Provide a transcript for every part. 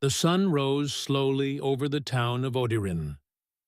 The sun rose slowly over the town of Odirin,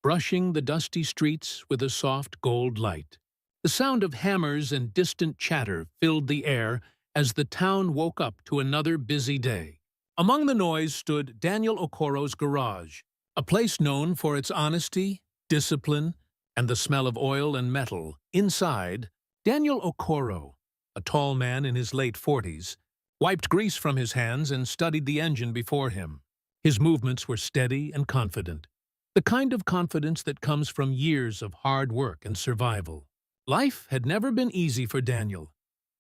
brushing the dusty streets with a soft gold light. The sound of hammers and distant chatter filled the air as the town woke up to another busy day. Among the noise stood Daniel Okoro's garage, a place known for its honesty, discipline, and the smell of oil and metal. Inside, Daniel Okoro, a tall man in his late 40s, wiped grease from his hands and studied the engine before him. His movements were steady and confident, the kind of confidence that comes from years of hard work and survival. Life had never been easy for Daniel,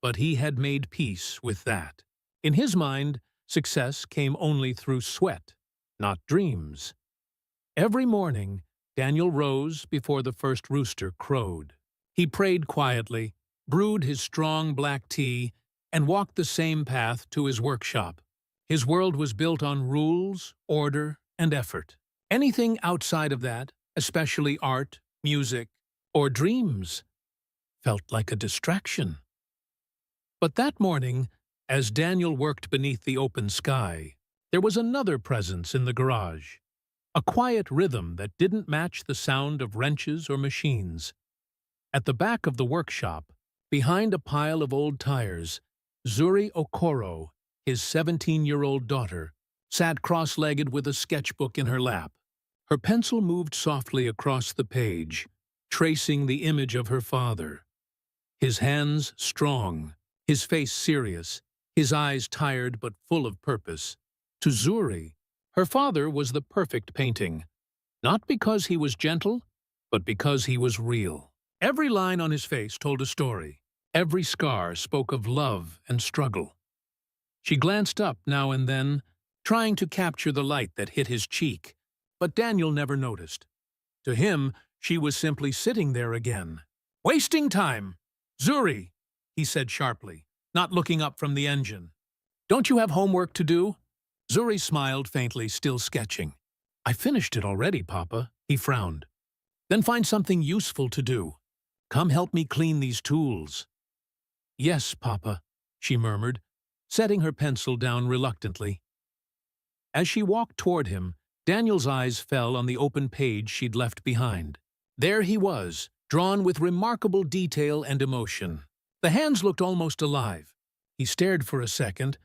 but he had made peace with that. In his mind, success came only through sweat, not dreams. Every morning, Daniel rose before the first rooster crowed. He prayed quietly, brewed his strong black tea, and walked the same path to his workshop. His world was built on rules, order, and effort. Anything outside of that, especially art, music, or dreams, felt like a distraction. But that morning, as Daniel worked beneath the open sky, there was another presence in the garage, a quiet rhythm that didn't match the sound of wrenches or machines. At the back of the workshop, behind a pile of old tires, Zuri Okoro, his 17-year-old daughter, sat cross-legged with a sketchbook in her lap. Her pencil moved softly across the page, tracing the image of her father. His hands strong, his face serious, his eyes tired but full of purpose. To Zuri, her father was the perfect painting, not because he was gentle, but because he was real. Every line on his face told a story. Every scar spoke of love and struggle. She glanced up now and then, trying to capture the light that hit his cheek, but Daniel never noticed. To him, she was simply sitting there again. "Wasting time! Zuri," he said sharply, not looking up from the engine. "Don't you have homework to do?" Zuri smiled faintly, still sketching. "I finished it already, Papa," he frowned. "Then find something useful to do. Come help me clean these tools." "Yes, Papa," she murmured, setting her pencil down reluctantly. As she walked toward him, Daniel's eyes fell on the open page she'd left behind. There he was, drawn with remarkable detail and emotion. The hands looked almost alive. He stared for a second,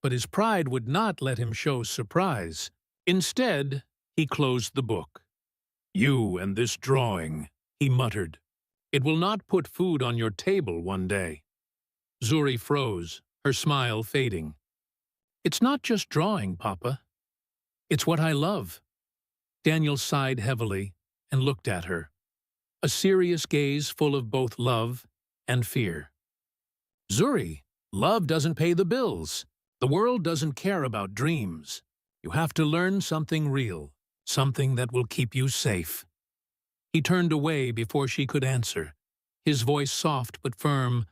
but his pride would not let him show surprise. Instead, he closed the book. "You and this drawing," he muttered. "It will not put food on your table one day." Zuri froze, her smile fading. "It's not just drawing, Papa. It's what I love." Daniel sighed heavily and looked at her, a serious gaze full of both love and fear. "Zuri, love doesn't pay the bills. The world doesn't care about dreams. You have to learn something real, something that will keep you safe." He turned away before she could answer, his voice soft but firm,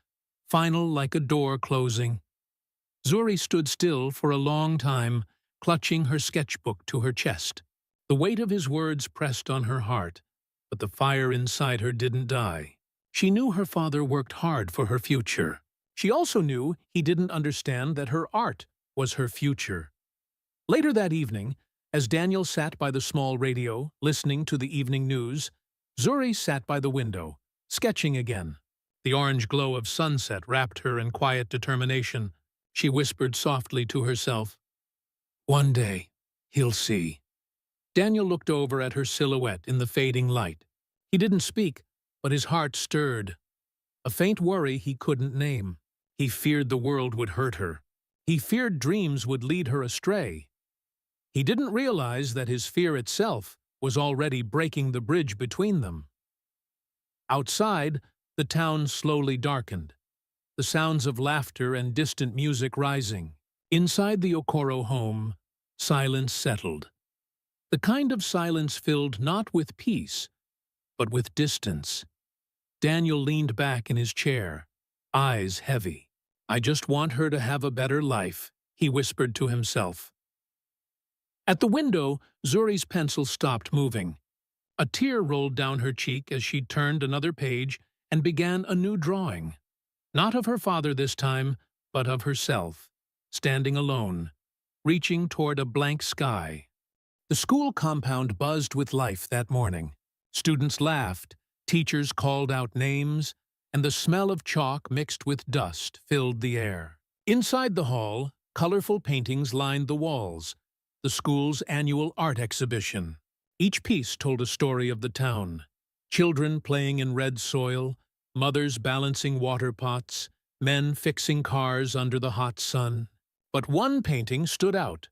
final like a door closing. Zuri stood still for a long time, clutching her sketchbook to her chest. The weight of his words pressed on her heart, but the fire inside her didn't die. She knew her father worked hard for her future. She also knew he didn't understand that her art was her future. Later that evening, as Daniel sat by the small radio, listening to the evening news, Zuri sat by the window, sketching again. The orange glow of sunset wrapped her in quiet determination. She whispered softly to herself, "One day, he'll see." Daniel looked over at her silhouette in the fading light. He didn't speak, but his heart stirred. A faint worry he couldn't name. He feared the world would hurt her. He feared dreams would lead her astray. He didn't realize that his fear itself was already breaking the bridge between them. Outside, the town slowly darkened, the sounds of laughter and distant music rising. Inside the Okoro home, silence settled. The kind of silence filled not with peace, but with distance. Daniel leaned back in his chair, eyes heavy. "I just want her to have a better life," he whispered to himself. At the window, Zuri's pencil stopped moving. A tear rolled down her cheek as she turned another page and began a new drawing. Not of her father this time, but of herself, standing alone, reaching toward a blank sky. The school compound buzzed with life that morning. Students laughed, teachers called out names, and the smell of chalk mixed with dust filled the air. Inside the hall, colorful paintings lined the walls, the school's annual art exhibition. Each piece told a story of the town. Children playing in red soil, mothers balancing water pots, men fixing cars under the hot sun. But one painting stood out.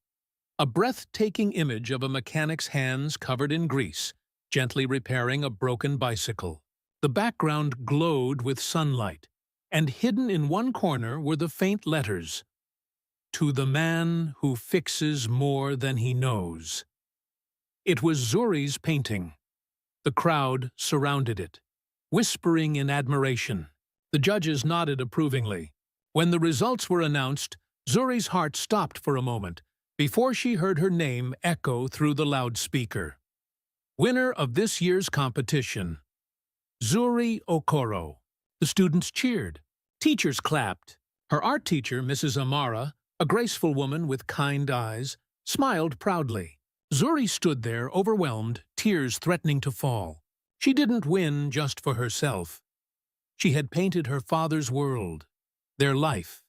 A breathtaking image of a mechanic's hands covered in grease, gently repairing a broken bicycle. The background glowed with sunlight, and hidden in one corner were the faint letters, "To the man who fixes more than he knows." It was Zuri's painting. The crowd surrounded it, whispering in admiration. The judges nodded approvingly. When the results were announced, Zuri's heart stopped for a moment before she heard her name echo through the loudspeaker. Winner of this year's competition, Zuri Okoro. The students cheered. Teachers clapped. Her art teacher, Mrs. Amara, a graceful woman with kind eyes, smiled proudly. Zuri stood there, overwhelmed, tears threatening to fall. She didn't win just for herself. She had painted her father's world, their life,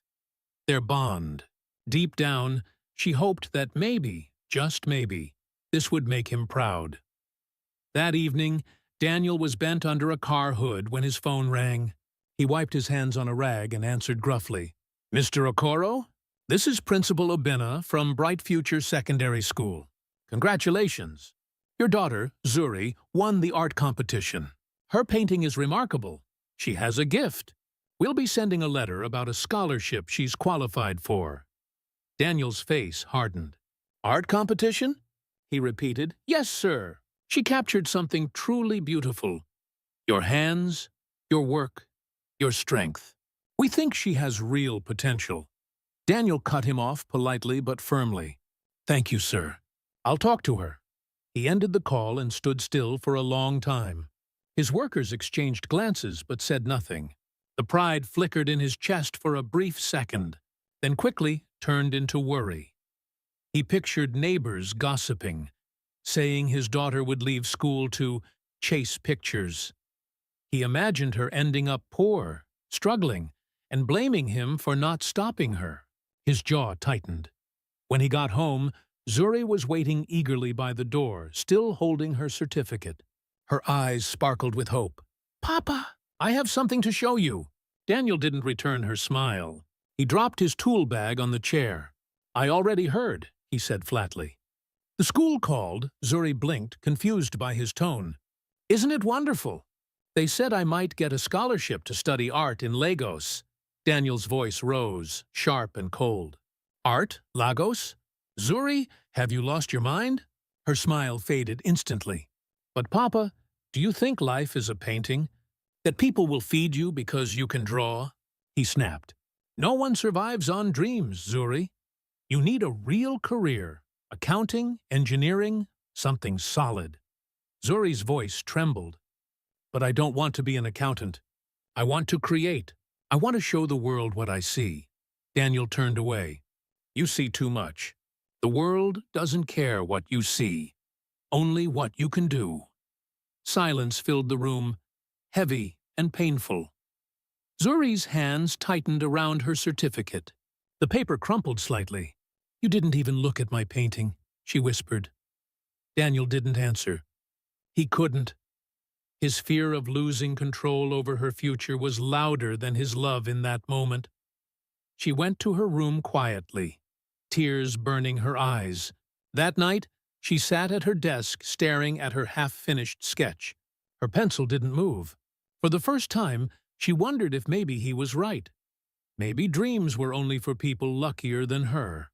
their bond. Deep down, she hoped that maybe, just maybe, this would make him proud. That evening, Daniel was bent under a car hood when his phone rang. He wiped his hands on a rag and answered gruffly, "Mr. Okoro, this is Principal Obina from Bright Future Secondary School. Congratulations. Your daughter, Zuri, won the art competition. Her painting is remarkable. She has a gift. We'll be sending a letter about a scholarship she's qualified for." Daniel's face hardened. "Art competition?" he repeated. "Yes, sir. She captured something truly beautiful. Your hands, your work, your strength. We think she has real potential." Daniel cut him off politely but firmly. "Thank you, sir. I'll talk to her." He ended the call and stood still for a long time. His workers exchanged glances but said nothing. The pride flickered in his chest for a brief second, then quickly turned into worry. He pictured neighbors gossiping, saying his daughter would leave school to chase pictures. He imagined her ending up poor, struggling, and blaming him for not stopping her. His jaw tightened. When he got home, Zuri was waiting eagerly by the door, still holding her certificate. Her eyes sparkled with hope. "Papa, I have something to show you." Daniel didn't return her smile. He dropped his tool bag on the chair. "I already heard," he said flatly. The school called. Zuri blinked, confused by his tone. "Isn't it wonderful? They said I might get a scholarship to study art in Lagos." Daniel's voice rose, sharp and cold. "Art? Lagos? Zuri, have you lost your mind?" Her smile faded instantly. "But Papa, do you think life is a painting? That people will feed you because you can draw?" He snapped. "No one survives on dreams, Zuri. You need a real career. Accounting, engineering, something solid." Zuri's voice trembled. "But I don't want to be an accountant. I want to create. I want to show the world what I see." Daniel turned away. "You see too much. The world doesn't care what you see, only what you can do." Silence filled the room, heavy and painful. Zuri's hands tightened around her certificate. The paper crumpled slightly. "You didn't even look at my painting," she whispered. Daniel didn't answer. He couldn't. His fear of losing control over her future was louder than his love in that moment. She went to her room quietly, tears burning her eyes. That night, she sat at her desk staring at her half-finished sketch. Her pencil didn't move. For the first time, she wondered if maybe he was right. Maybe dreams were only for people luckier than her.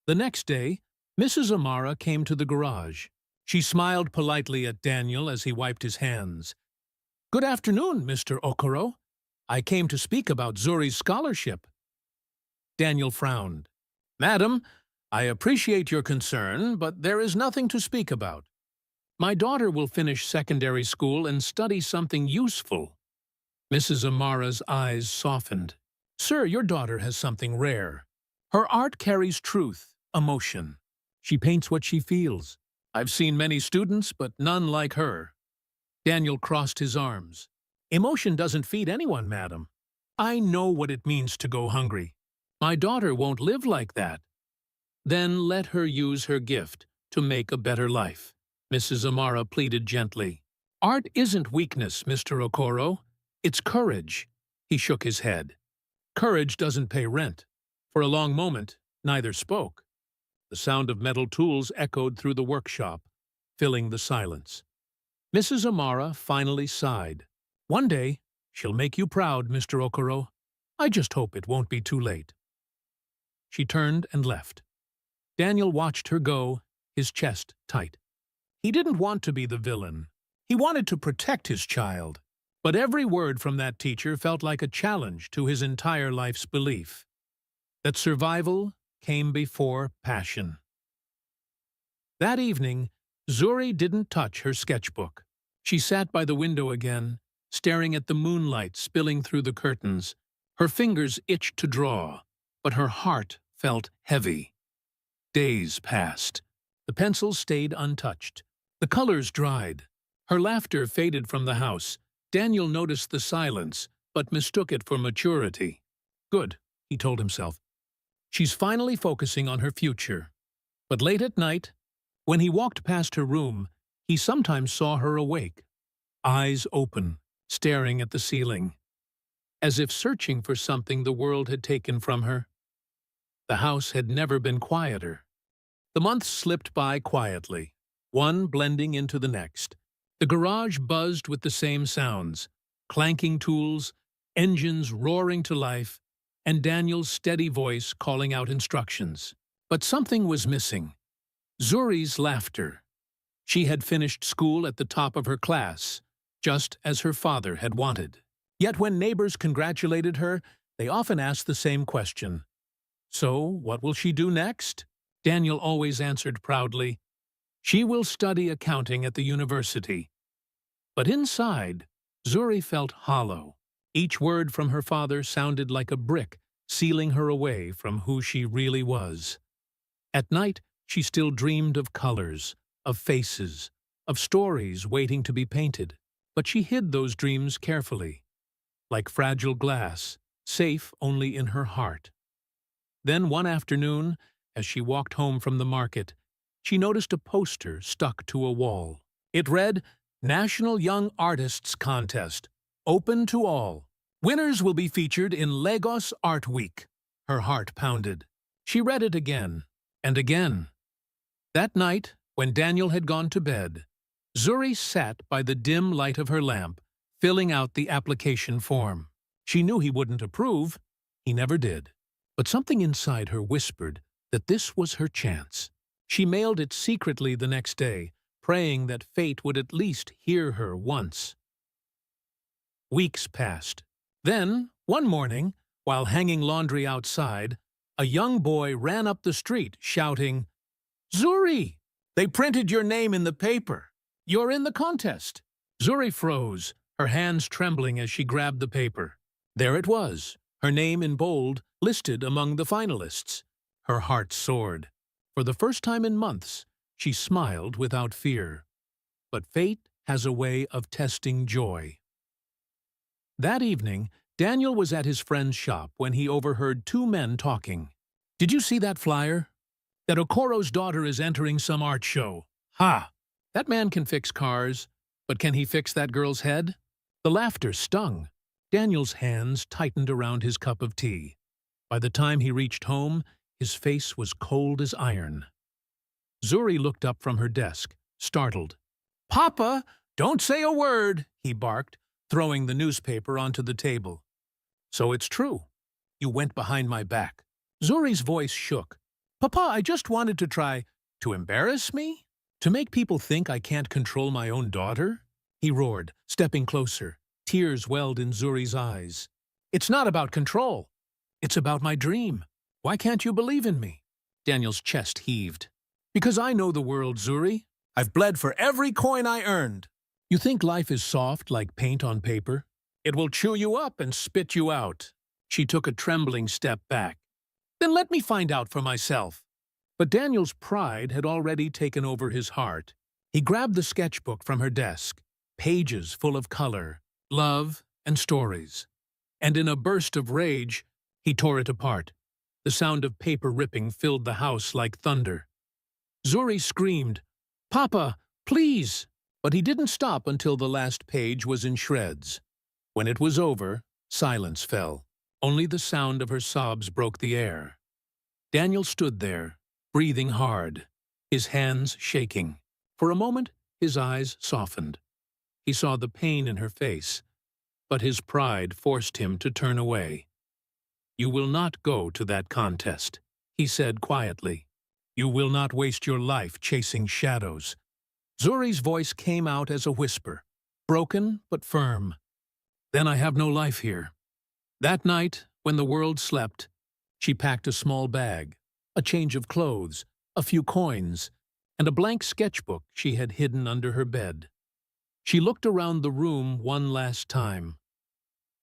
The next day, Mrs. Amara came to the garage. She smiled politely at Daniel as he wiped his hands. "Good afternoon, Mr. Okoro. I came to speak about Zuri's scholarship." Daniel frowned. "Madam, I appreciate your concern, but there is nothing to speak about. My daughter will finish secondary school and study something useful." Mrs. Amara's eyes softened. "Sir, your daughter has something rare. Her art carries truth, emotion. She paints what she feels. I've seen many students, but none like her. Daniel crossed his arms. Emotion doesn't feed anyone, madam. I know what it means to go hungry. My daughter won't live like that. Then let her use her gift to make a better life, Mrs. Amara pleaded gently. Art isn't weakness, Mr. Okoro. It's courage. He shook his head. Courage doesn't pay rent. For a long moment, neither spoke. The sound of metal tools echoed through the workshop, filling the silence. Mrs. Amara finally sighed. One day, she'll make you proud, Mr. Okoro. I just hope it won't be too late. She turned and left. Daniel watched her go, his chest tight. He didn't want to be the villain. He wanted to protect his child. But every word from that teacher felt like a challenge to his entire life's belief that survival came before passion. That evening, Zuri didn't touch her sketchbook. She sat by the window again, staring at the moonlight spilling through the curtains. Her fingers itched to draw, but her heart felt heavy. Days passed. The pencils stayed untouched. The colors dried. Her laughter faded from the house. Daniel noticed the silence, but mistook it for maturity. Good, he told himself. She's finally focusing on her future. But late at night, when he walked past her room, he sometimes saw her awake, eyes open, staring at the ceiling, as if searching for something the world had taken from her. The house had never been quieter. The months slipped by quietly, one blending into the next. The garage buzzed with the same sounds, clanking tools, engines roaring to life, and Daniel's steady voice calling out instructions. But something was missing. Zuri's laughter. She had finished school at the top of her class, just as her father had wanted. Yet when neighbors congratulated her, they often asked the same question. So, what will she do next? Daniel always answered proudly, she will study accounting at the university. But inside, Zuri felt hollow. Each word from her father sounded like a brick, sealing her away from who she really was. At night, she still dreamed of colors, of faces, of stories waiting to be painted. But she hid those dreams carefully, like fragile glass, safe only in her heart. Then one afternoon, as she walked home from the market, she noticed a poster stuck to a wall. It read, National Young Artists Contest, open to all. Winners will be featured in Lagos Art Week. Her heart pounded. She read it again and again. That night, when Daniel had gone to bed, Zuri sat by the dim light of her lamp, filling out the application form. She knew he wouldn't approve. He never did. But something inside her whispered that this was her chance. She mailed it secretly the next day, praying that fate would at least hear her once. Weeks passed. Then, one morning, while hanging laundry outside, a young boy ran up the street shouting, Zuri! They printed your name in the paper. You're in the contest. Zuri froze, her hands trembling as she grabbed the paper. There it was, her name in bold, listed among the finalists. Her heart soared. For the first time in months, she smiled without fear. But fate has a way of testing joy. That evening, Daniel was at his friend's shop when he overheard two men talking. Did you see that flyer? That Okoro's daughter is entering some art show. Ha! That man can fix cars, but can he fix that girl's head? The laughter stung. Daniel's hands tightened around his cup of tea. By the time he reached home, his face was cold as iron. Zuri looked up from her desk, startled. Papa, don't say a word, he barked, throwing the newspaper onto the table. So it's true. You went behind my back. Zuri's voice shook. Papa, I just wanted to try to embarrass me? To make people think I can't control my own daughter? He roared, stepping closer. Tears welled in Zuri's eyes. It's not about control. It's about my dream. Why can't you believe in me? Daniel's chest heaved. Because I know the world, Zuri. I've bled for every coin I earned. You think life is soft like paint on paper? It will chew you up and spit you out. She took a trembling step back. Then let me find out for myself. But Daniel's pride had already taken over his heart. He grabbed the sketchbook from her desk, pages full of color, love, and stories. And in a burst of rage, he tore it apart. The sound of paper ripping filled the house like thunder. Zuri screamed, "Papa, please!" But he didn't stop until the last page was in shreds. When it was over, silence fell. Only the sound of her sobs broke the air. Daniel stood there, breathing hard, his hands shaking. For a moment, his eyes softened. He saw the pain in her face, but his pride forced him to turn away. "You will not go to that contest," he said quietly. "You will not waste your life chasing shadows." Zuri's voice came out as a whisper, broken but firm. "Then I have no life here." That night, when the world slept, she packed a small bag, a change of clothes, a few coins, and a blank sketchbook she had hidden under her bed. She looked around the room one last time.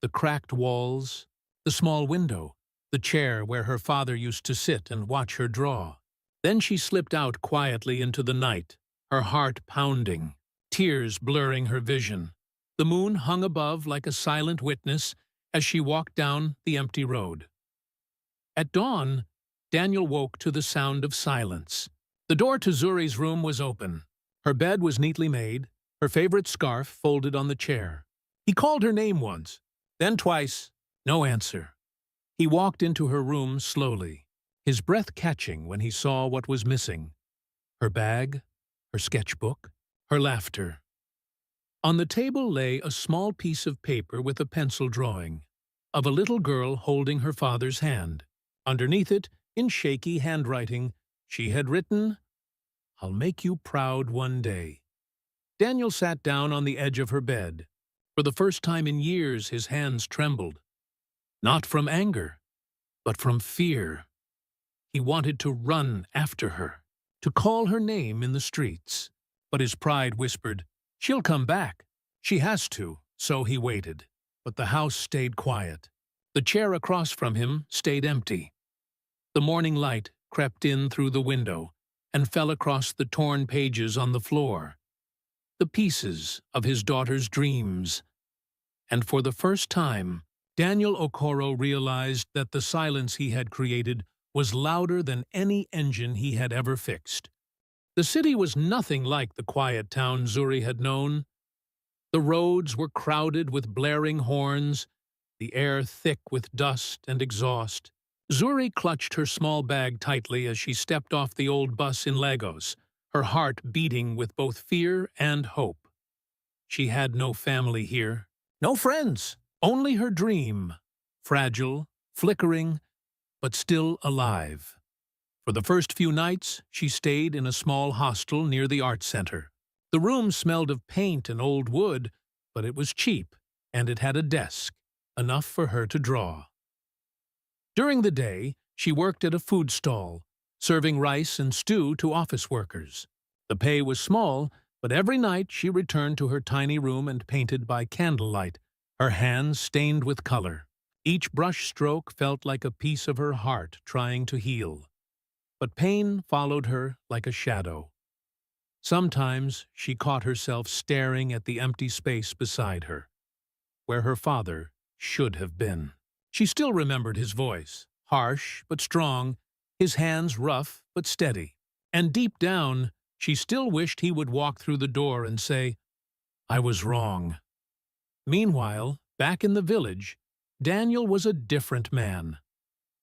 The cracked walls, the small window, the chair where her father used to sit and watch her draw. Then she slipped out quietly into the night, her heart pounding, tears blurring her vision. The moon hung above like a silent witness as she walked down the empty road. At dawn, Daniel woke to the sound of silence. The door to Zuri's room was open. Her bed was neatly made, her favorite scarf folded on the chair. He called her name once, then twice. No answer. He walked into her room slowly, his breath catching when he saw what was missing. Her bag, her sketchbook, her laughter. On the table lay a small piece of paper with a pencil drawing of a little girl holding her father's hand. Underneath it, in shaky handwriting, she had written, "I'll make you proud one day." Daniel sat down on the edge of her bed. For the first time in years, his hands trembled. Not from anger, but from fear. He wanted to run after her, to call her name in the streets. But his pride whispered, "She'll come back. She has to." So he waited. But the house stayed quiet. The chair across from him stayed empty. The morning light crept in through the window and fell across the torn pages on the floor. The pieces of his daughter's dreams. And for the first time, Daniel Okoro realized that the silence he had created was louder than any engine he had ever fixed. The city was nothing like the quiet town Zuri had known. The roads were crowded with blaring horns, the air thick with dust and exhaust. Zuri clutched her small bag tightly as she stepped off the old bus in Lagos, her heart beating with both fear and hope. She had no family here, no friends, only her dream, fragile, flickering, but still alive. For the first few nights, she stayed in a small hostel near the art center. The room smelled of paint and old wood, but it was cheap, and it had a desk, enough for her to draw. During the day, she worked at a food stall, serving rice and stew to office workers. The pay was small, but every night she returned to her tiny room and painted by candlelight, her hands stained with color. Each brush stroke felt like a piece of her heart trying to heal. But pain followed her like a shadow. Sometimes she caught herself staring at the empty space beside her, where her father should have been. She still remembered his voice, harsh but strong, his hands rough but steady. And deep down, she still wished he would walk through the door and say, "I was wrong." Meanwhile, back in the village, Daniel was a different man.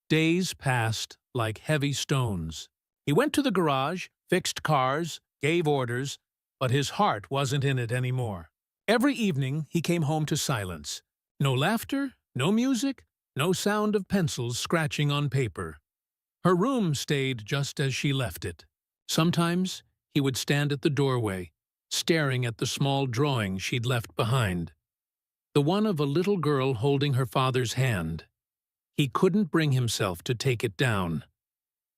Days passed like heavy stones. He went to the garage, fixed cars, gave orders, but his heart wasn't in it anymore. Every evening he came home to silence. No laughter, no music, no sound of pencils scratching on paper. Her room stayed just as she left it. Sometimes he would stand at the doorway, staring at the small drawing she'd left behind. The one of a little girl holding her father's hand. He couldn't bring himself to take it down.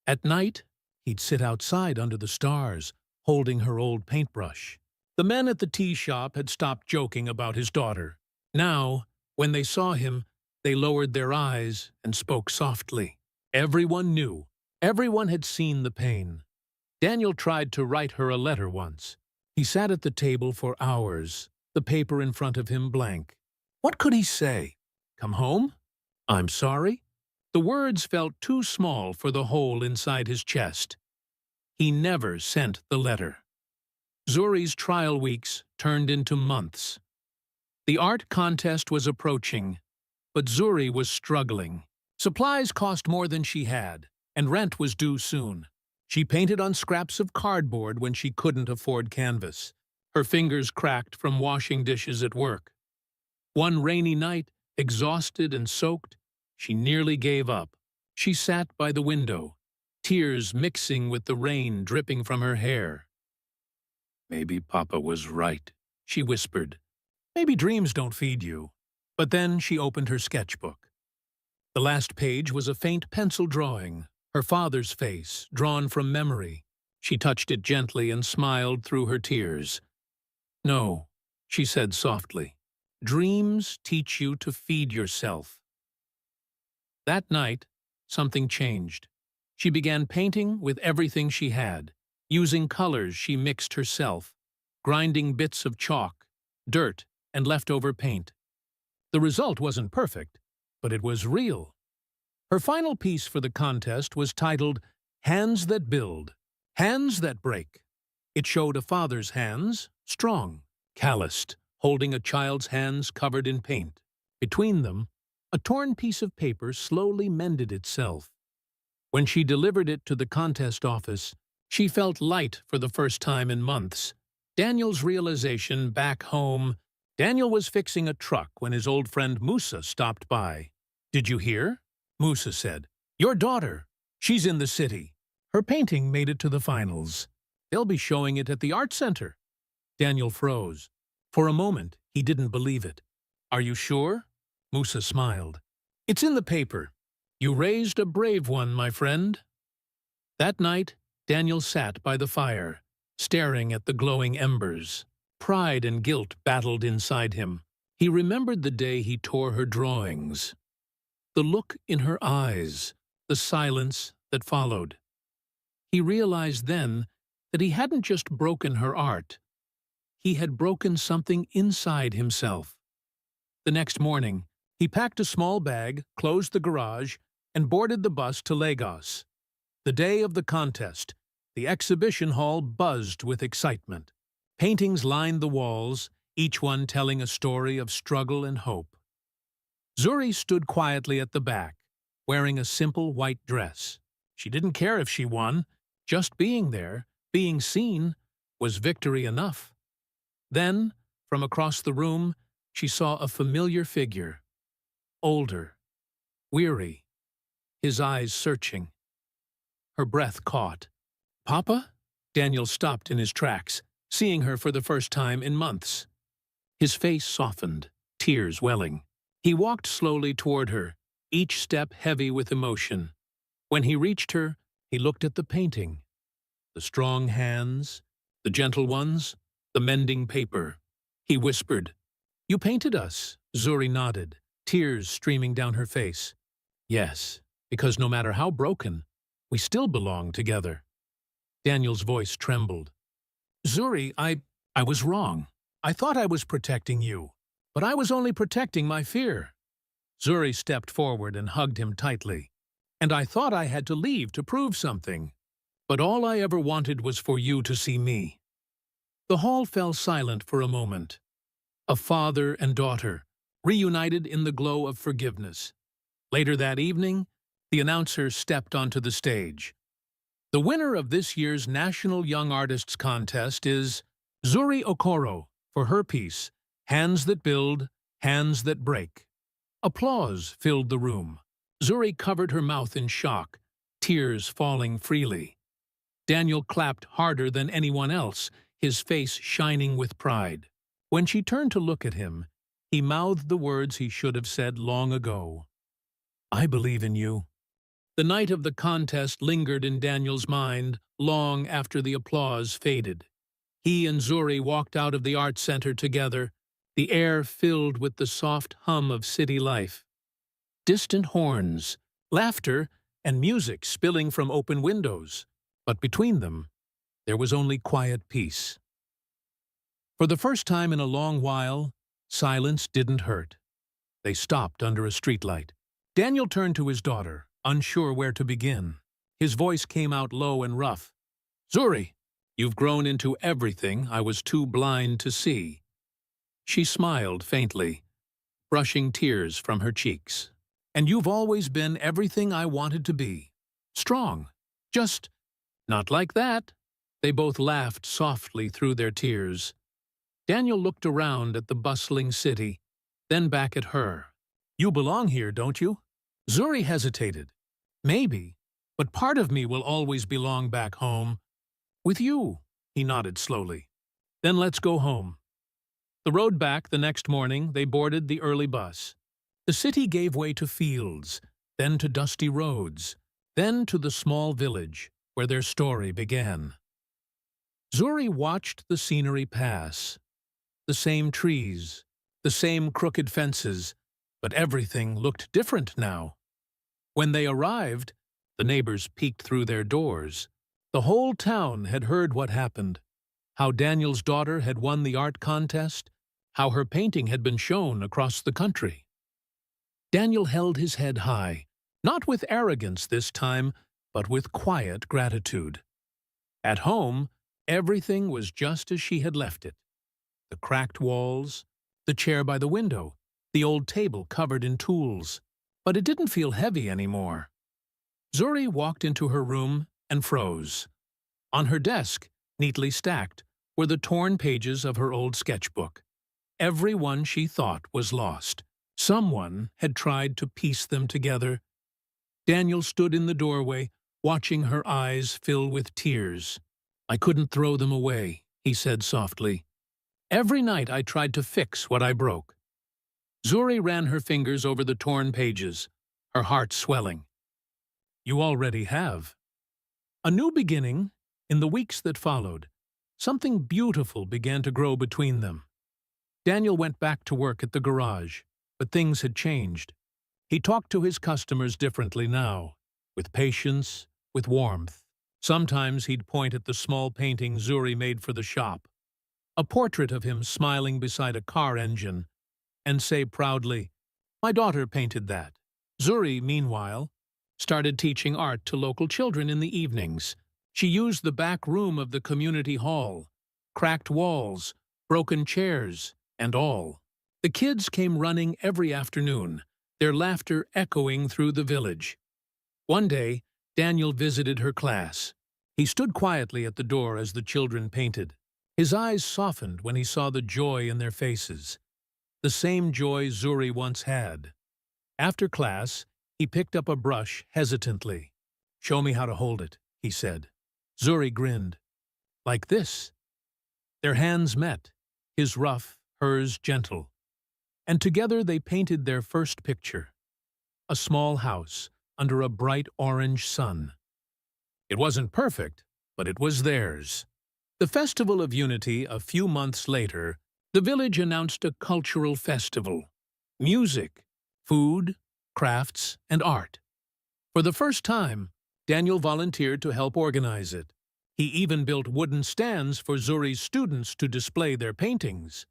At night, he'd sit outside under the stars, holding her old paintbrush. The men at the tea shop had stopped joking about his daughter. Now, when they saw him, they lowered their eyes and spoke softly. Everyone knew Everyone had seen the pain. Daniel tried to write her a letter once. He sat at the table for hours, the paper in front of him blank. What could he say? Come home? I'm sorry? The words felt too small for the hole inside his chest. He never sent the letter. Zuri's trial weeks turned into months. The art contest was approaching, but Zuri was struggling. Supplies cost more than she had, and rent was due soon. She painted on scraps of cardboard when she couldn't afford canvas. Her fingers cracked from washing dishes at work. One rainy night, exhausted and soaked, she nearly gave up. She sat by the window, tears mixing with the rain dripping from her hair. Maybe Papa was right, she whispered. Maybe dreams don't feed you. But then she opened her sketchbook. The last page was a faint pencil drawing, her father's face, drawn from memory. She touched it gently and smiled through her tears. No, she said softly. Dreams teach you to feed yourself. That night, something changed. She began painting with everything she had, using colors she mixed herself, grinding bits of chalk, dirt, and leftover paint. The result wasn't perfect, but it was real. Her final piece for the contest was titled Hands That Build, Hands That Break. It showed a father's hands, strong, calloused, holding a child's hands covered in paint. Between them, a torn piece of paper slowly mended itself. When she delivered it to the contest office, she felt light for the first time in months. Daniel's realization back home. Daniel was fixing a truck when his old friend Musa stopped by. Did you hear? Musa said. Your daughter. She's in the city. Her painting made it to the finals. They'll be showing it at the art center. Daniel froze. For a moment, he didn't believe it. Are you sure? Musa smiled. It's in the paper. You raised a brave one, my friend. That night, Daniel sat by the fire, staring at the glowing embers. Pride and guilt battled inside him. He remembered the day he tore her drawings. The look in her eyes, the silence that followed. He realized then that he hadn't just broken her art. He had broken something inside himself. The next morning, he packed a small bag, closed the garage, and boarded the bus to Lagos. The day of the contest, the exhibition hall buzzed with excitement. Paintings lined the walls, each one telling a story of struggle and hope. Zuri stood quietly at the back, wearing a simple white dress. She didn't care if she won. Just being there, being seen, was victory enough. Then, from across the room, she saw a familiar figure. Older, weary, his eyes searching. Her breath caught. Papa? Daniel stopped in his tracks, seeing her for the first time in months. His face softened, tears welling. He walked slowly toward her, each step heavy with emotion. When he reached her, he looked at the painting. The strong hands, the gentle ones, the mending paper. He whispered, You painted us. Zuri nodded, tears streaming down her face. Yes, because no matter how broken, we still belong together. Daniel's voice trembled. Zuri, I was wrong. I thought I was protecting you, but I was only protecting my fear. Zuri stepped forward and hugged him tightly. And I thought I had to leave to prove something. But all I ever wanted was for you to see me. The hall fell silent for a moment. A father and daughter, reunited in the glow of forgiveness. Later that evening, the announcer stepped onto the stage. The winner of this year's National Young Artists Contest is Zuri Okoro for her piece, Hands That Build, Hands That Break. Applause filled the room. Zuri covered her mouth in shock, tears falling freely. Daniel clapped harder than anyone else, his face shining with pride. When she turned to look at him, he mouthed the words he should have said long ago. I believe in you. The night of the contest lingered in Daniel's mind long after the applause faded. He and Zuri walked out of the art center together, the air filled with the soft hum of city life. Distant horns, laughter, and music spilling from open windows, but between them, there was only quiet peace. For the first time in a long while, silence didn't hurt. They stopped under a streetlight. Daniel turned to his daughter, unsure where to begin. His voice came out low and rough. "Zuri, you've grown into everything I was too blind to see." She smiled faintly, brushing tears from her cheeks. "And you've always been everything I wanted to be. Strong. Just not like that." They both laughed softly through their tears. Daniel looked around at the bustling city, then back at her. "You belong here, don't you?" Zuri hesitated. "Maybe, but part of me will always belong back home. With you," he nodded slowly. "Then let's go home." The road back the next morning, they boarded the early bus. The city gave way to fields, then to dusty roads, then to the small village where their story began. Zuri watched the scenery pass. The same trees, the same crooked fences, but everything looked different now. When they arrived, the neighbors peeked through their doors. The whole town had heard what happened, how Daniel's daughter had won the art contest, how her painting had been shown across the country. Daniel held his head high, not with arrogance this time, but with quiet gratitude. At home, everything was just as she had left it. The cracked walls, the chair by the window, the old table covered in tools. But it didn't feel heavy anymore. Zuri walked into her room and froze. On her desk, neatly stacked, were the torn pages of her old sketchbook. Every one she thought was lost. Someone had tried to piece them together. Daniel stood in the doorway, watching her eyes fill with tears. "I couldn't throw them away," he said softly. "Every night I tried to fix what I broke." Zuri ran her fingers over the torn pages, her heart swelling. "You already have." A new beginning, in the weeks that followed, something beautiful began to grow between them. Daniel went back to work at the garage, but things had changed. He talked to his customers differently now, with patience, with warmth. Sometimes he'd point at the small painting Zuri made for the shop, a portrait of him smiling beside a car engine, and say proudly, "My daughter painted that." Zuri, meanwhile, started teaching art to local children in the evenings. She used the back room of the community hall, cracked walls, broken chairs, and all. The kids came running every afternoon, their laughter echoing through the village. One day, Daniel visited her class. He stood quietly at the door as the children painted. His eyes softened when he saw the joy in their faces, the same joy Zuri once had. After class, he picked up a brush hesitantly. "Show me how to hold it," he said. Zuri grinned. "Like this." Their hands met, his rough, hers gentle. And together they painted their first picture, a small house under a bright orange sun. It wasn't perfect, but it was theirs. The Festival of Unity, a few months later, the village announced a cultural festival. Music, food, crafts, and art. For the first time, Daniel volunteered to help organize it. He even built wooden stands for Zuri's students to display their paintings.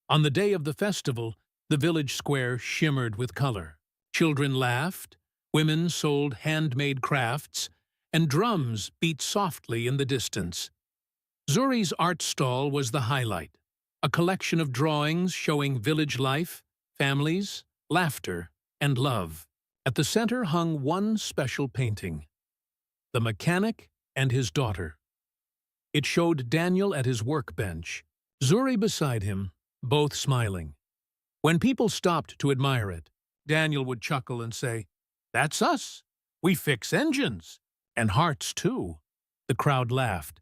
On the day of the festival, the village square shimmered with color. Children laughed, women sold handmade crafts, and drums beat softly in the distance. Zuri's art stall was the highlight, a collection of drawings showing village life, families, laughter, and love. At the center hung one special painting, The Mechanic and His Daughter. It showed Daniel at his workbench, Zuri beside him, both smiling. When people stopped to admire it, Daniel would chuckle and say, "That's us. We fix engines. And hearts, too." The crowd laughed,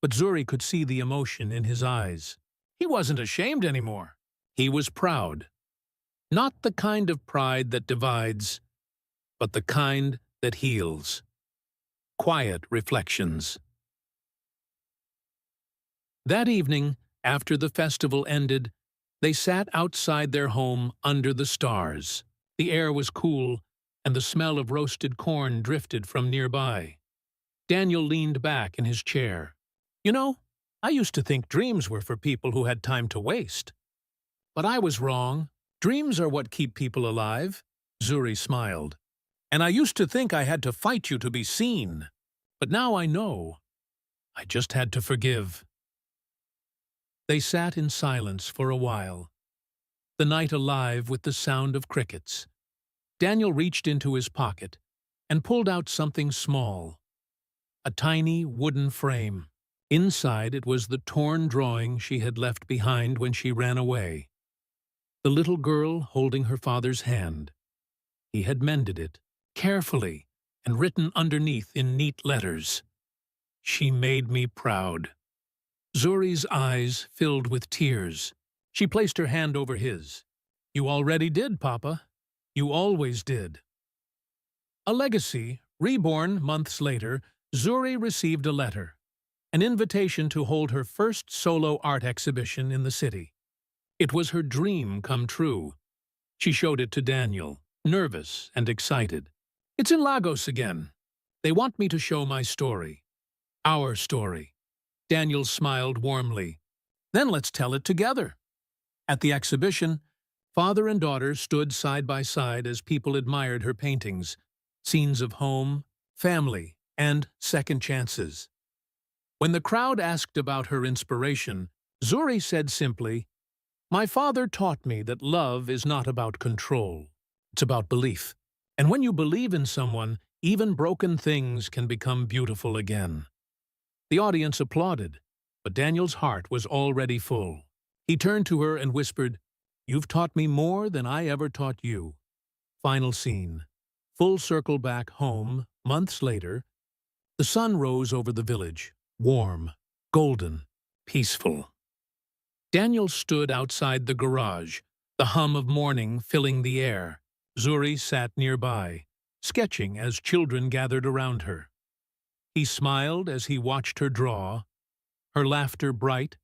but Zuri could see the emotion in his eyes. He wasn't ashamed anymore. He was proud. Not the kind of pride that divides, but the kind that heals. Quiet Reflections. That evening, after the festival ended, they sat outside their home under the stars. The air was cool, and the smell of roasted corn drifted from nearby. Daniel leaned back in his chair. You know, I used to think dreams were for people who had time to waste. But I was wrong. Dreams are what keep people alive. Zuri smiled. And I used to think I had to fight you to be seen. But now I know. I just had to forgive. They sat in silence for a while, the night alive with the sound of crickets. Daniel reached into his pocket and pulled out something small, a tiny wooden frame. Inside it was the torn drawing she had left behind when she ran away. The little girl holding her father's hand. He had mended it, carefully, and written underneath in neat letters. She made me proud. Zuri's eyes filled with tears. She placed her hand over his. You already did, Papa. You always did. A legacy, reborn months later, Zuri received a letter, an invitation to hold her first solo art exhibition in the city. It was her dream come true. She showed it to Daniel, nervous and excited. It's in Lagos again. They want me to show my story. Our story. Daniel smiled warmly. Then let's tell it together. At the exhibition, father and daughter stood side by side as people admired her paintings, scenes of home, family, and second chances. When the crowd asked about her inspiration, Zuri said simply, My father taught me that love is not about control. It's about belief. And when you believe in someone, even broken things can become beautiful again. The audience applauded, but Daniel's heart was already full. He turned to her and whispered, You've taught me more than I ever taught you. Final scene. Full circle back home, months later. The sun rose over the village, warm, golden, peaceful. Daniel stood outside the garage, the hum of morning filling the air. Zuri sat nearby, sketching as children gathered around her. He smiled as he watched her draw, her laughter bright,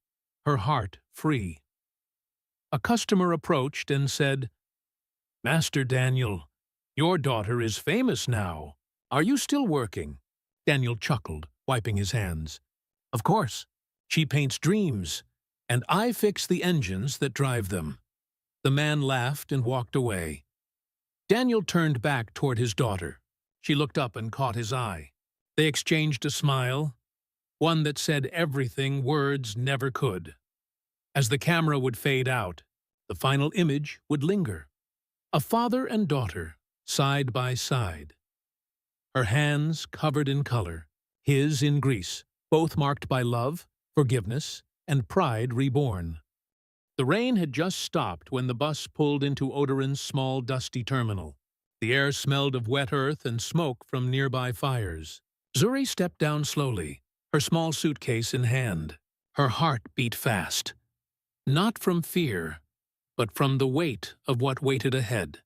her heart free. A customer approached and said, Master Daniel, your daughter is famous now. Are you still working? Daniel chuckled, wiping his hands. Of course. She paints dreams, and I fix the engines that drive them. The man laughed and walked away. Daniel turned back toward his daughter. She looked up and caught his eye. They exchanged a smile, one that said everything words never could. As the camera would fade out, the final image would linger. A father and daughter, side by side. Her hands covered in color, his in grease, both marked by love, forgiveness, and pride reborn. The rain had just stopped when the bus pulled into Odorin's small, dusty terminal. The air smelled of wet earth and smoke from nearby fires. Zuri stepped down slowly, her small suitcase in hand. Her heart beat fast. Not from fear, but from the weight of what waited ahead.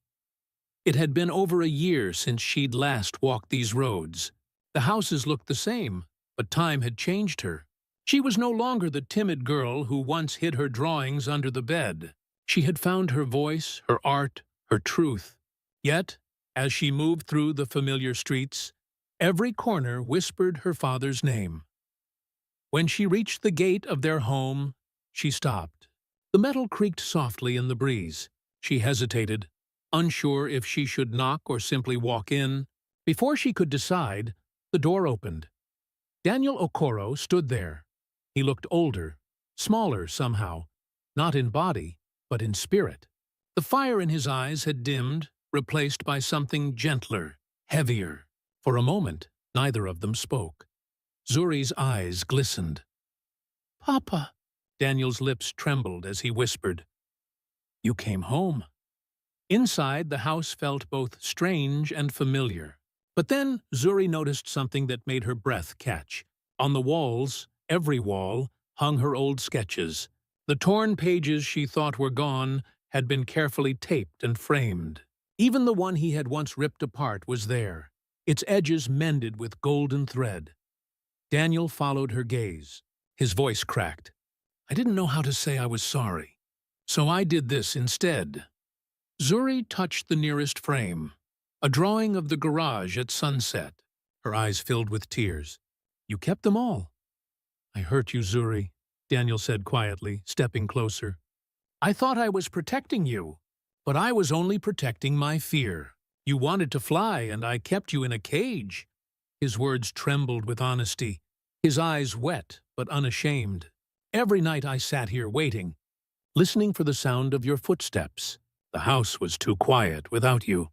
It had been over a year since she'd last walked these roads. The houses looked the same, but time had changed her. She was no longer the timid girl who once hid her drawings under the bed. She had found her voice, her art, her truth. Yet, as she moved through the familiar streets, every corner whispered her father's name. When she reached the gate of their home, she stopped. The metal creaked softly in the breeze. She hesitated, unsure if she should knock or simply walk in. Before she could decide, the door opened. Daniel Okoro stood there. He looked older, smaller somehow, not in body, but in spirit. The fire in his eyes had dimmed, replaced by something gentler, heavier. For a moment, neither of them spoke. Zuri's eyes glistened. Papa. Daniel's lips trembled as he whispered, You came home. Inside, the house felt both strange and familiar. But then Zuri noticed something that made her breath catch. On the walls, every wall, hung her old sketches. The torn pages she thought were gone had been carefully taped and framed. Even the one he had once ripped apart was there, its edges mended with golden thread. Daniel followed her gaze. His voice cracked. I didn't know how to say I was sorry, so I did this instead. Zuri touched the nearest frame. A drawing of the garage at sunset. Her eyes filled with tears. You kept them all. I hurt you, Zuri, Daniel said quietly, stepping closer. I thought I was protecting you, but I was only protecting my fear. You wanted to fly, and I kept you in a cage. His words trembled with honesty, his eyes wet but unashamed. Every night I sat here waiting, listening for the sound of your footsteps. The house was too quiet without you.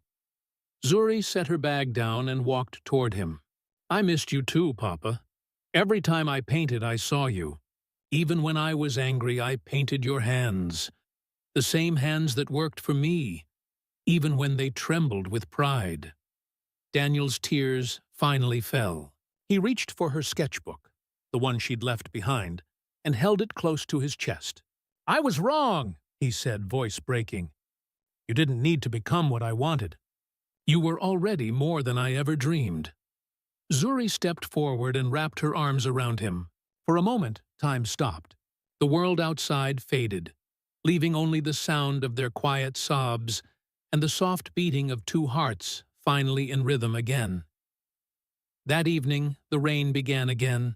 Zuri set her bag down and walked toward him. I missed you too, Papa. Every time I painted, I saw you. Even when I was angry, I painted your hands. The same hands that worked for me, even when they trembled with pride. Daniel's tears finally fell. He reached for her sketchbook, the one she'd left behind, and held it close to his chest. I was wrong, he said, voice breaking. You didn't need to become what I wanted. You were already more than I ever dreamed. Zuri stepped forward and wrapped her arms around him. For a moment, time stopped. The world outside faded, leaving only the sound of their quiet sobs and the soft beating of two hearts finally in rhythm again. That evening, the rain began again,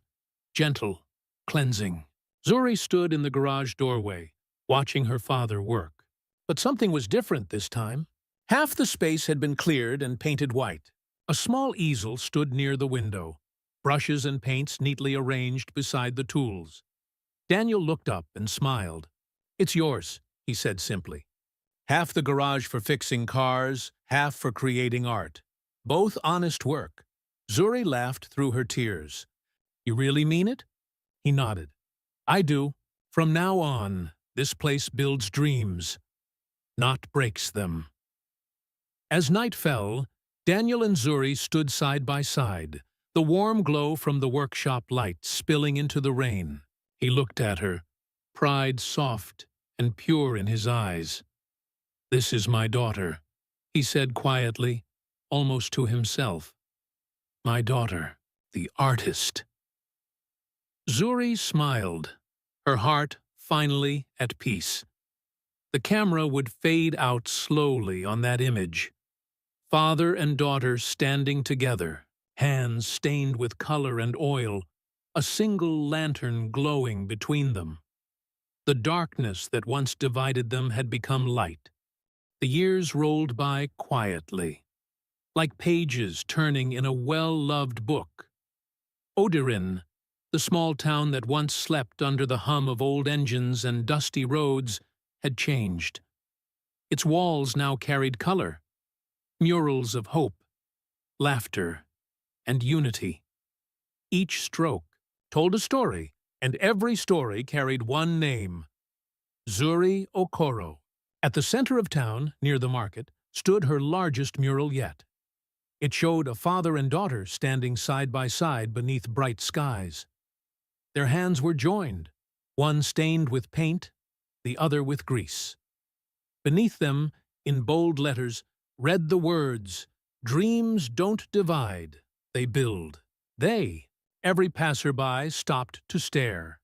gentle, cleansing. Zuri stood in the garage doorway, watching her father work. But something was different this time. Half the space had been cleared and painted white. A small easel stood near the window, brushes and paints neatly arranged beside the tools. Daniel looked up and smiled. It's yours, he said simply. Half the garage for fixing cars, half for creating art. Both honest work. Zuri laughed through her tears. You really mean it? He nodded. I do. From now on, this place builds dreams, not breaks them. As night fell, Daniel and Zuri stood side by side, the warm glow from the workshop light spilling into the rain. He looked at her, pride soft and pure in his eyes. This is my daughter, he said quietly, almost to himself. My daughter, the artist. Zuri smiled, her heart finally at peace. The camera would fade out slowly on that image. Father and daughter standing together, hands stained with color and oil, a single lantern glowing between them. The darkness that once divided them had become light. The years rolled by quietly, like pages turning in a well-loved book. Odirin, the small town that once slept under the hum of old engines and dusty roads, had changed. Its walls now carried color. Murals of hope, laughter, and unity. Each stroke told a story, and every story carried one name, Zuri Okoro. At the center of town, near the market, stood her largest mural yet. It showed a father and daughter standing side by side beneath bright skies. Their hands were joined, one stained with paint, the other with grease. Beneath them, in bold letters, read the words, Dreams don't divide, they build. They, every passerby, stopped to stare.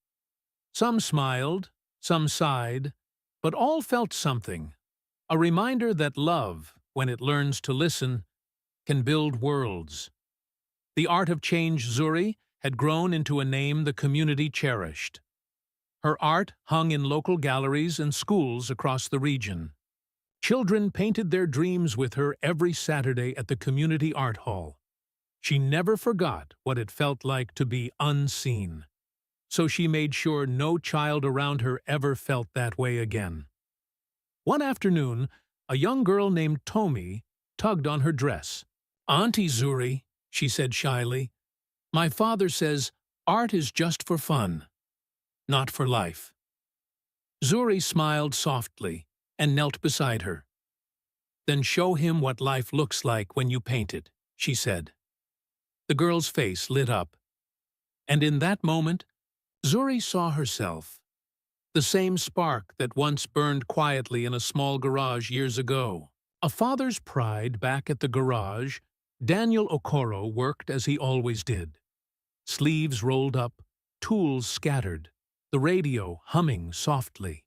Some smiled, some sighed, but all felt something, a reminder that love, when it learns to listen, can build worlds. The art of change Zuri had grown into a name the community cherished. Her art hung in local galleries and schools across the region. Children painted their dreams with her every Saturday at the community art hall. She never forgot what it felt like to be unseen, so she made sure no child around her ever felt that way again. One afternoon, a young girl named Tomi tugged on her dress. Auntie Zuri, she said shyly, my father says art is just for fun, not for life. Zuri smiled softly and knelt beside her. Then show him what life looks like when you paint it, she said. The girl's face lit up, and in that moment, Zuri saw herself, the same spark that once burned quietly in a small garage years ago. A father's pride back at the garage, Daniel Okoro worked as he always did. Sleeves rolled up, tools scattered, the radio humming softly.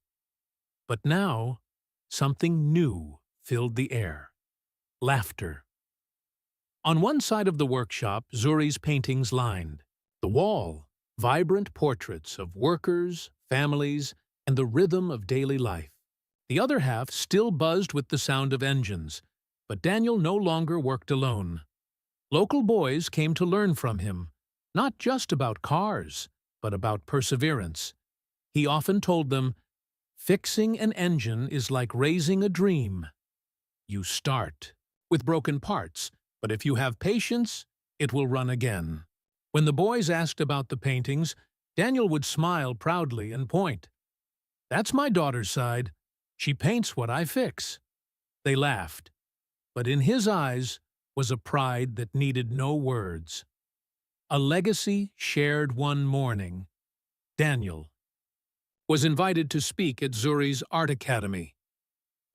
But now, something new filled the air. Laughter, On one side of the workshop, Zuri's paintings lined the wall, vibrant portraits of workers, families, and the rhythm of daily life. The other half still buzzed with the sound of engines, but Daniel no longer worked alone. Local boys came to learn from him, not just about cars, but about perseverance. He often told them, "Fixing an engine is like raising a dream. You start with broken parts, but if you have patience, it will run again." When the boys asked about the paintings, Daniel would smile proudly and point. "That's my daughter's side. She paints what I fix." They laughed, but in his eyes was a pride that needed no words. A legacy shared one morning. Daniel was invited to speak at Zuri's art academy.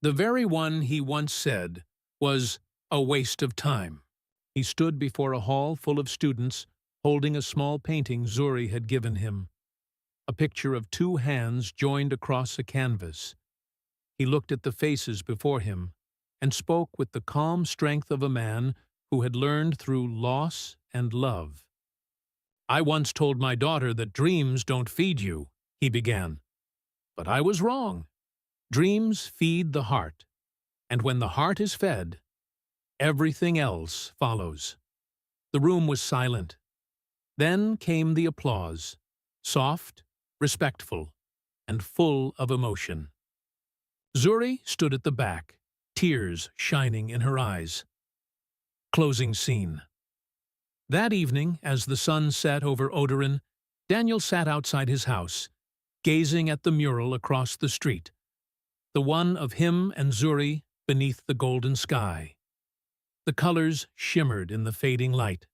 The very one he once said was a waste of time. He stood before a hall full of students holding a small painting Zuri had given him, a picture of two hands joined across a canvas. He looked at the faces before him and spoke with the calm strength of a man who had learned through loss and love. "I once told my daughter that dreams don't feed you," he began. "But I was wrong. Dreams feed the heart, and when the heart is fed, everything else follows." The room was silent. Then came the applause, soft, respectful, and full of emotion. Zuri stood at the back, tears shining in her eyes. Closing scene. That evening, as the sun set over Oderin, Daniel sat outside his house, gazing at the mural across the street, the one of him and Zuri beneath the golden sky. The colors shimmered in the fading light,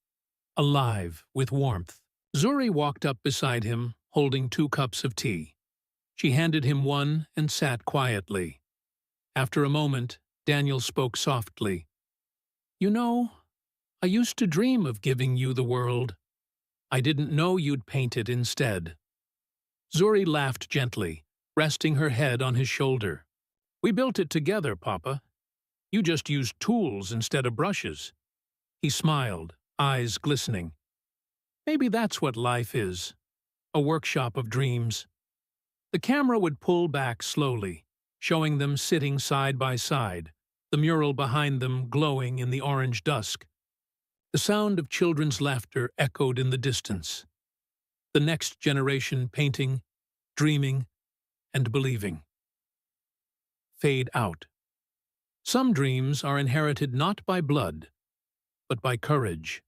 alive with warmth. Zuri walked up beside him, holding 2 cups of tea. She handed him one and sat quietly. After a moment, Daniel spoke softly. "You know, I used to dream of giving you the world. I didn't know you'd paint it instead." Zuri laughed gently, resting her head on his shoulder. "We built it together, Papa. You just used tools instead of brushes." He smiled, eyes glistening. "Maybe that's what life is, a workshop of dreams." The camera would pull back slowly, showing them sitting side by side, the mural behind them glowing in the orange dusk. The sound of children's laughter echoed in the distance. The next generation painting, dreaming, and believing. Fade out. Some dreams are inherited not by blood, but by courage.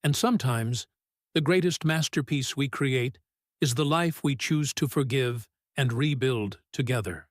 And sometimes, the greatest masterpiece we create is the life we choose to forgive and rebuild together.